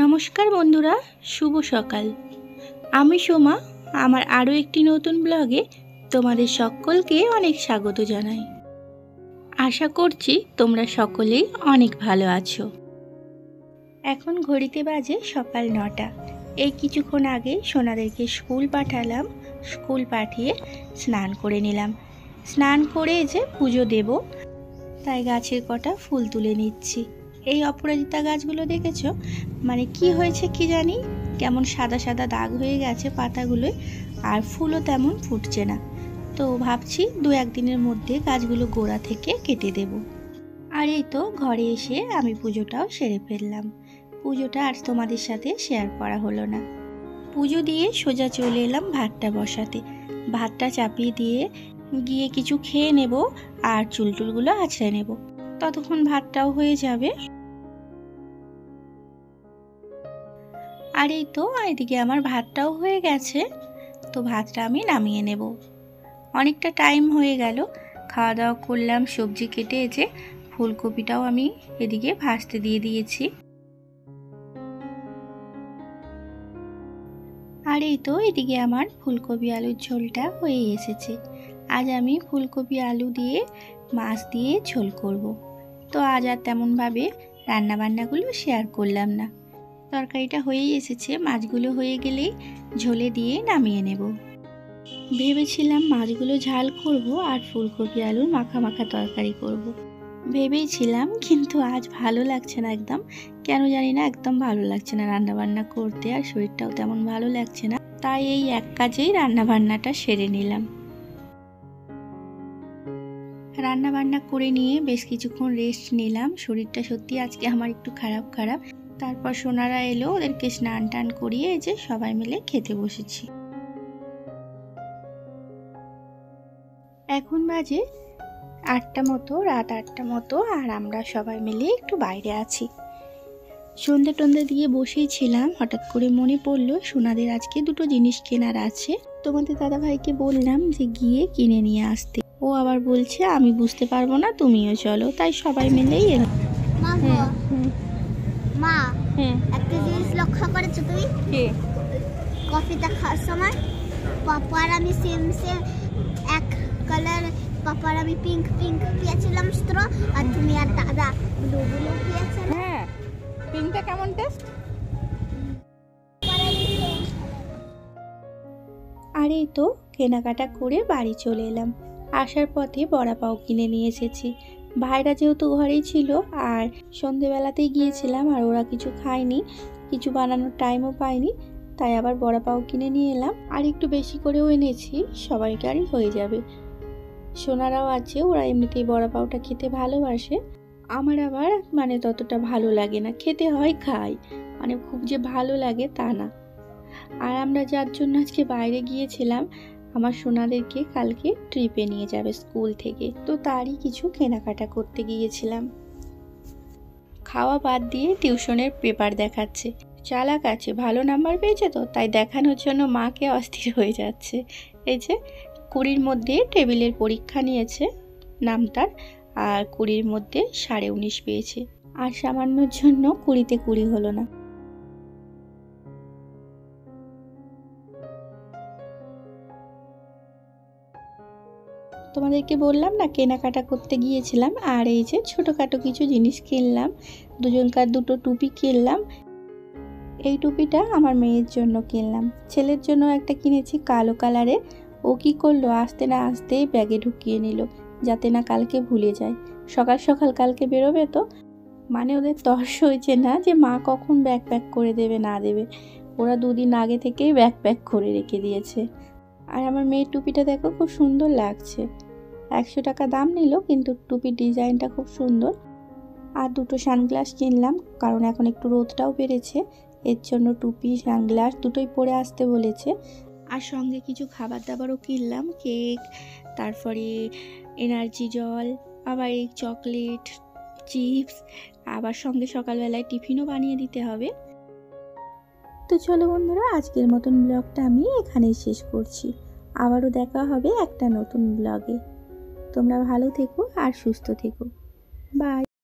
নমস্কার বন্ধুরা, শুভ সকাল। আমি সোমা। আমার আরও একটি নতুন ব্লগে তোমাদের সকলকে অনেক স্বাগত জানাই। আশা করছি তোমরা সকলেই অনেক ভালো আছো। এখন ঘড়িতে বাজে সকাল 9টা। এই কিছুক্ষণ আগে সোনাদেরকে স্কুল পাঠালাম। স্কুল পাঠিয়ে স্নান করে নিলাম। স্নান করে যে পুজো দেব, তাই গাছের কটা ফুল তুলে নিচ্ছি। এই অপরাজিতা গাছগুলো দেখেছো, মানে কি হয়েছে কি জানি, কেমন সাদা সাদা দাগ হয়ে গেছে পাতাগুলোয়, আর ফুলও তেমন ফুটছে না। তো ভাবছি 2-1 দিনের মধ্যে গাছগুলো গোড়া থেকে কেটে দেব। আর এই তো ঘরে এসে আমি পুজোটাও সেরে ফেললাম। পুজোটা আর তোমাদের সাথে শেয়ার করা হলো না। পুজো দিয়ে সোজা চলে এলাম ভাতটা বসাতে। ভাতটা চাপিয়ে দিয়ে গিয়ে কিছু খেয়ে নেব আর চুলটুলগুলো আছড়ে নেব, ততক্ষণ ভাতটাও হয়ে যাবে। আর এই তো এদিকে আমার ভাতটাও হয়ে গেছে। তো ভাতটা আমি নামিয়ে নেব। অনেকটা টাইম হয়ে গেল, খাওয়া দাওয়া করলাম। সবজি কেটে যে ফুলকপিটাও আমি এদিকে ভাজতে দিয়ে দিয়েছি। আর এই তো এদিকে আমার ফুলকপি আলুর ঝোলটা হয়ে এসেছে। আজ আমি ফুলকপি আলু দিয়ে মাছ দিয়ে ঝোল করব। তো আজ আর তেমনভাবে রান্নাবান্নাগুলো শেয়ার করলাম না। তরকারিটা হয়েই এসেছে, মাছগুলো হয়ে গেলেই ঝোলে দিয়ে নামিয়ে নেব। ভেবেছিলাম মাছগুলো ঝাল করব আর ফুলকপি আলুর মাখা মাখা তরকারি করব ভেবেছিলাম, কিন্তু আজ ভালো লাগছে না একদম। কেন জানি না, একদম ভালো লাগছে না রান্নাবান্না করতে, আর শরীরটাও তেমন ভালো লাগছে না। তাই এই এক কাজেই রান্নাবান্নাটা সেরে নিলাম। রান্নাবান্না করে নিয়ে বেশ কিছুক্ষণ রেস্ট নিলাম। শরীরটা সত্যি আজকে আমার একটু খারাপ। তারপর সোনারা এলো, ওদেরকে স্নান টান করিয়ে যে সবাই মিলে খেতে বসেছি। এখন বাজে 8টা মতো, রাত 8টা মতো, আর আমরা সবাই মিলে একটু বাইরে আছি। সন্ধে টন্ধে দিয়ে বসেই ছিলাম, হঠাৎ করে মনে পড়লো সোনাদের আজকে 2টো জিনিস কেনার আছে। তোমাদের দাদা ভাইকে বললাম যে গিয়ে কিনে নিয়ে আসতে। ও আবার বলছে আমি বুঝতে পারবো না, তুমিও চলো। তাই সবাই মিলেই এলাম। মা, একটা জিনিস লক্ষ্য করেছো তুমি? কফিটা খাওয়ার সময় পাপার আমি সেম এক কালার, পাপার আমি পিঙ্ক পেয়েছিলাম স্ট্র, আর তুমি আর দাদা ব্লু পেয়েছিলে। হ্যাঁ, পিঙ্কটা কেমন টেস্ট? আর এই তো কেনাকাটা করে বাড়ি চলে এলাম। আসার পথে বড়া পাও কিনে নিয়ে এসেছি। ভাইরা যেহেতু ঘরেই ছিল, আর সন্ধেবেলাতেই গিয়েছিলাম, আর ওরা কিছু খায়নি, কিছু বানানোর টাইমও পায়নি, তাই আবার বড়া পাও কিনে নিয়ে এলাম। আর একটু বেশি করেও এনেছি, সবাইকারই হয়ে যাবে। সোনারাও আছে, ওরা এমনিতেই বড়া পাওটা খেতে ভালোবাসে। আমার আবার মানে ততটা ভালো লাগে না, খেতে হয় খাই, মানে খুব যে ভালো লাগে তা না। আর আমরা যার জন্য আজকে বাইরে গিয়েছিলাম, আমার সোনাদেরকে কালকে ট্রিপে নিয়ে যাবে স্কুল থেকে, তো তারই কিছু কেনাকাটা করতে গিয়েছিলাম। খাওয়া বাদ দিয়ে টিউশনের পেপার দেখাচ্ছে। চালাক আছে, ভালো নাম্বার পেয়েছে তো, তাই দেখানোর জন্য মাকে অস্থির হয়ে যাচ্ছে। এই যে 20-র মধ্যে টেবিলের পরীক্ষা নিয়েছে নামটার, আর 20-র মধ্যে 19.5 পেয়েছে, আর সামান্যর জন্য 20-তে 20 হলো না। তোমাদেরকে বললাম না কেনাকাটা করতে গিয়েছিলাম, আর এই যে ছোটোখাটো কিছু জিনিস কিনলাম। দুজনকার 2টো টুপি কিনলাম। এই টুপিটা আমার মেয়ের জন্য কিনলাম, ছেলের জন্য একটা কিনেছি কালো কালারের। ও কি করলো, আসতে না আসতেই ব্যাগে ঢুকিয়ে নিল, যাতে না কালকে ভুলে যায়। সকাল সকাল কালকে বেরোবে তো, মানে ওদের তর্স হয়েছে না যে মা কখন ব্যাগ প্যাক করে দেবে না দেবে। ওরা 2 দিন আগে থেকেই ব্যাগ প্যাক করে রেখে দিয়েছে। আর আমার মেয়ের টুপিটা দেখো, খুব সুন্দর লাগছে। 100 টাকা দাম নিল, কিন্তু টুপির ডিজাইনটা খুব সুন্দর। আর 2টো সানগ্লাস কিনলাম, কারণ এখন একটু রোদটাও বেড়েছে, এর জন্য টুপি সানগ্লাস দুটোই পরে আসতে বলেছে। আর সঙ্গে কিছু খাবার দাবারও কিনলাম, কেক, তারপরে এনার্জি জল, আবার এই চকলেট, চিপস, আবার সঙ্গে সকালবেলায় টিফিনও বানিয়ে দিতে হবে। তো চলো বন্ধুরা, আজকের মতন ব্লগটা আমি এখানেই শেষ করছি। আবারও দেখা হবে একটা নতুন ব্লগে। তোমরা ভালো থেকো আর সুস্থ থেকো। বাই।